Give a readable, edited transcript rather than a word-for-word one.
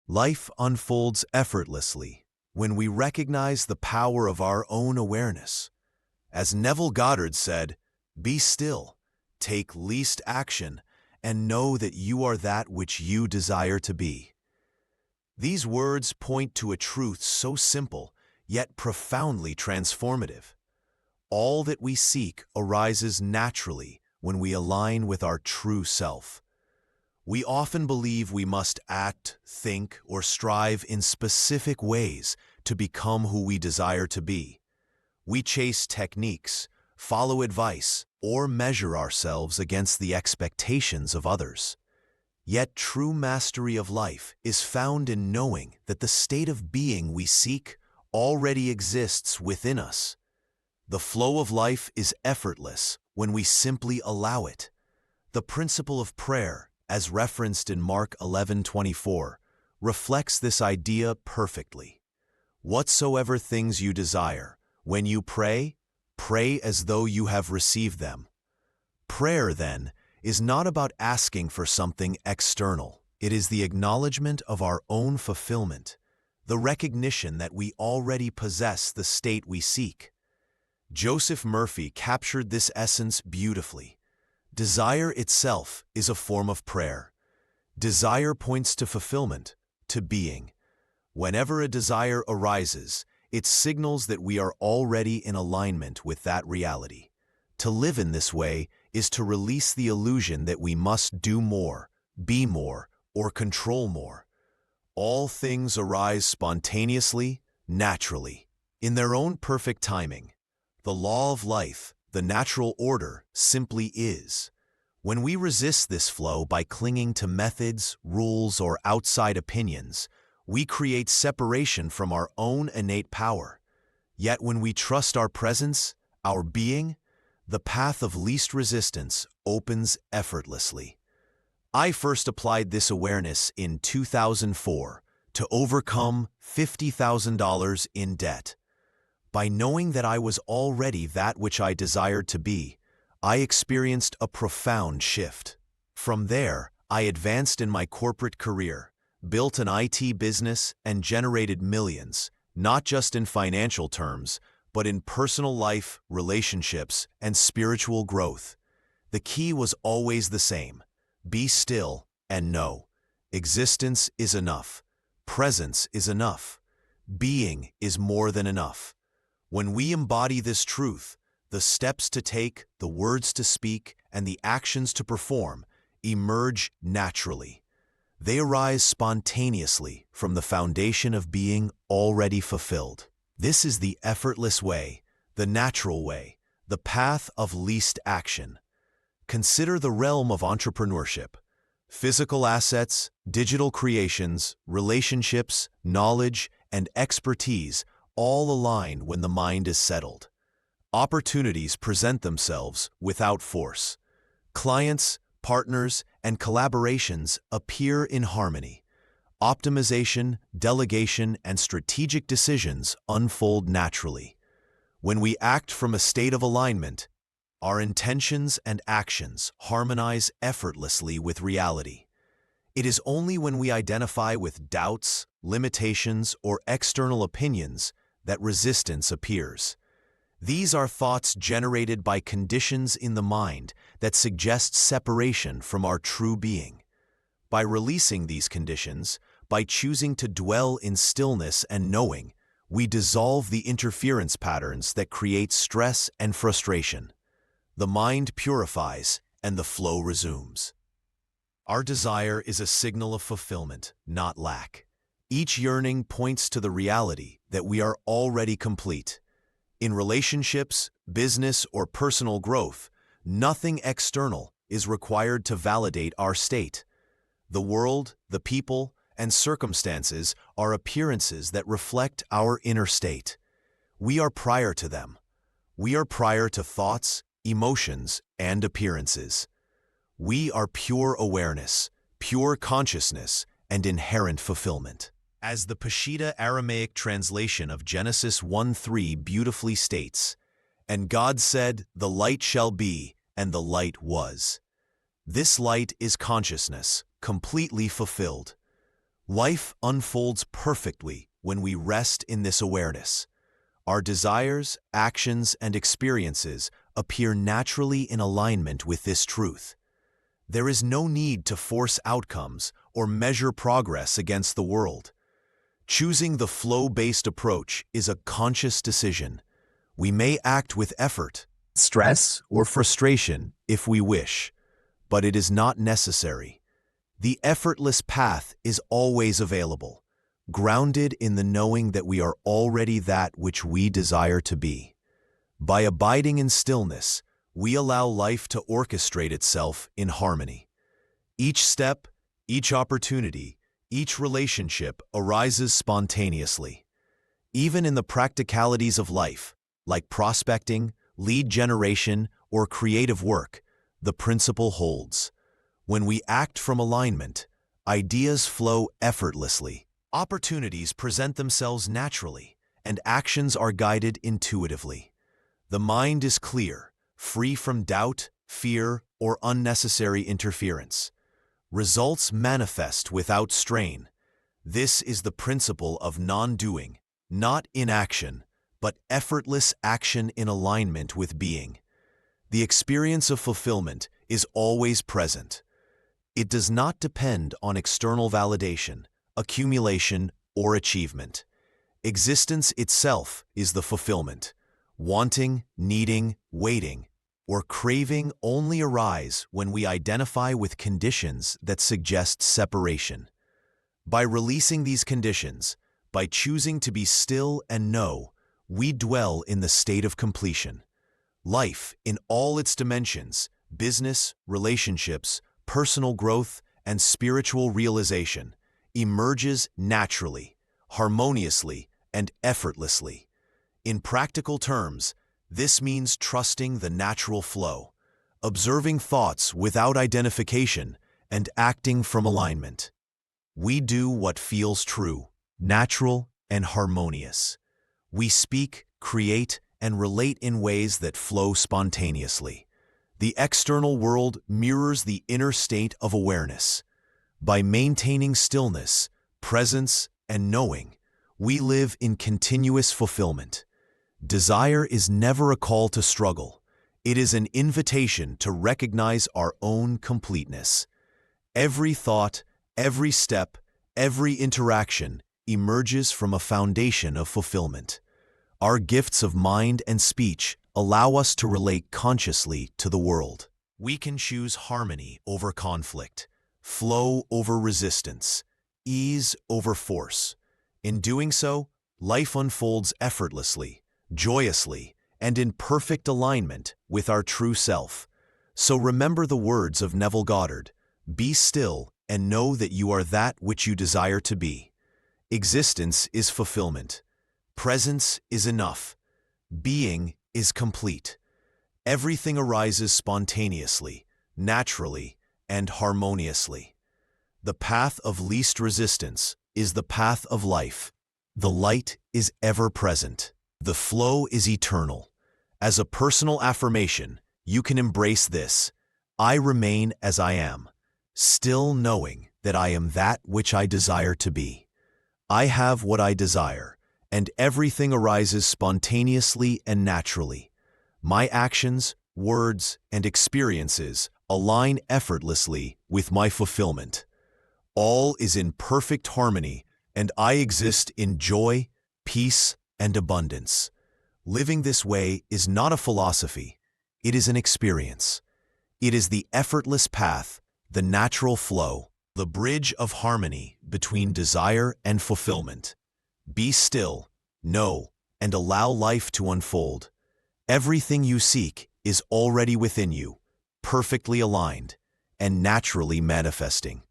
Life unfolds effortlessly when we recognize the power of our own awareness. As Neville Goddard said, "Be still, take least action, and know that you are that which you desire to be." These words point to a truth so simple, yet profoundly transformative. All that we seek arises naturally when we align with our true self. We often believe we must act, think, or strive in specific ways to become who we desire to be. We chase techniques, follow advice, or measure ourselves against the expectations of others. Yet true mastery of life is found in knowing that the state of being we seek already exists within us. The flow of life is effortless when we simply allow it. The principle of prayer, as referenced in Mark 11:24, reflects this idea perfectly. Whatsoever things you desire, when you pray, pray as though you have received them. Prayer, then, is not about asking for something external. It is the acknowledgement of our own fulfillment, the recognition that we already possess the state we seek. Joseph Murphy captured this essence beautifully. Desire itself is a form of prayer. Desire points to fulfillment, to being. Whenever a desire arises, it signals that we are already in alignment with that reality. To live in this way is to release the illusion that we must do more, be more, or control more. All things arise spontaneously, naturally, in their own perfect timing. The law of life, the natural order, simply is. When we resist this flow by clinging to methods, rules, or outside opinions, we create separation from our own innate power. Yet when we trust our presence, our being, the path of least resistance opens effortlessly. I first applied this awareness in 2004 to overcome $50,000 in debt. By knowing that I was already that which I desired to be, I experienced a profound shift. From there, I advanced in my corporate career, built an IT business, and generated millions, not just in financial terms, but in personal life, relationships, and spiritual growth. The key was always the same: be still and know. Existence is enough. Presence is enough. Being is more than enough. When we embody this truth, the steps to take, the words to speak, and the actions to perform emerge naturally. They arise spontaneously from the foundation of being already fulfilled. This is the effortless way, the natural way, the path of least action. Consider the realm of entrepreneurship. Physical assets, digital creations, relationships, knowledge, and expertise all align when the mind is settled. Opportunities present themselves without force. Clients, partners, and collaborations appear in harmony. Optimization, delegation, and strategic decisions unfold naturally. When we act from a state of alignment, our intentions and actions harmonize effortlessly with reality. It is only when we identify with doubts, limitations, or external opinions that resistance appears. These are thoughts generated by conditions in the mind that suggest separation from our true being. By releasing these conditions, by choosing to dwell in stillness and knowing, we dissolve the interference patterns that create stress and frustration. The mind purifies and the flow resumes. Our desire is a signal of fulfillment, not lack. Each yearning points to the reality that we are already complete. In relationships, business, or personal growth, nothing external is required to validate our state. The world, the people, and circumstances are appearances that reflect our inner state. We are prior to them. We are prior to thoughts, emotions, and appearances. We are pure awareness, pure consciousness, and inherent fulfillment. As the Peshitta Aramaic translation of Genesis 1:3 beautifully states, "And God said, 'The light shall be,' and the light was." This light is consciousness, completely fulfilled. Life unfolds perfectly when we rest in this awareness. Our desires, actions, and experiences appear naturally in alignment with this truth. There is no need to force outcomes or measure progress against the world. Choosing the flow-based approach is a conscious decision. We may act with effort, stress, or frustration if we wish, but it is not necessary. The effortless path is always available, grounded in the knowing that we are already that which we desire to be. By abiding in stillness, we allow life to orchestrate itself in harmony. Each step, each opportunity, each relationship arises spontaneously. Even in the practicalities of life, like prospecting, lead generation, or creative work, the principle holds. When we act from alignment, ideas flow effortlessly, opportunities present themselves naturally, and actions are guided intuitively. The mind is clear, free from doubt, fear, or unnecessary interference. Results manifest without strain. This is the principle of non-doing, not inaction, but effortless action in alignment with being. The experience of fulfillment is always present. It does not depend on external validation, accumulation, or achievement. Existence itself is the fulfillment. Wanting, needing, waiting, or craving only arise when we identify with conditions that suggest separation. By releasing these conditions, by choosing to be still and know, we dwell in the state of completion. Life, in all its dimensions, business, relationships, personal growth, and spiritual realization, emerges naturally, harmoniously, and effortlessly. In practical terms, this means trusting the natural flow, observing thoughts without identification, and acting from alignment. We do what feels true, natural, and harmonious. We speak, create, and relate in ways that flow spontaneously. The external world mirrors the inner state of awareness. By maintaining stillness, presence, and knowing, we live in continuous fulfillment. Desire is never a call to struggle. It is an invitation to recognize our own completeness. Every thought, every step, every interaction emerges from a foundation of fulfillment. Our gifts of mind and speech allow us to relate consciously to the world. We can choose harmony over conflict, flow over resistance, ease over force. In doing so, life unfolds effortlessly, joyously, and in perfect alignment with our true self. So remember the words of Neville Goddard: be still and know that you are that which you desire to be. Existence is fulfillment. Presence is enough. Being is complete. Everything arises spontaneously, naturally, and harmoniously. The path of least resistance is the path of life. The light is ever present. The flow is eternal. As a personal affirmation, you can embrace this: I remain as I am, still knowing that I am that which I desire to be. I have what I desire, and everything arises spontaneously and naturally. My actions, words, and experiences align effortlessly with my fulfillment. All is in perfect harmony, and I exist in joy, peace, and abundance. Living this way is not a philosophy, it is an experience. It is the effortless path, the natural flow, the bridge of harmony between desire and fulfillment. Be still, know, and allow life to unfold. Everything you seek is already within you, perfectly aligned, and naturally manifesting.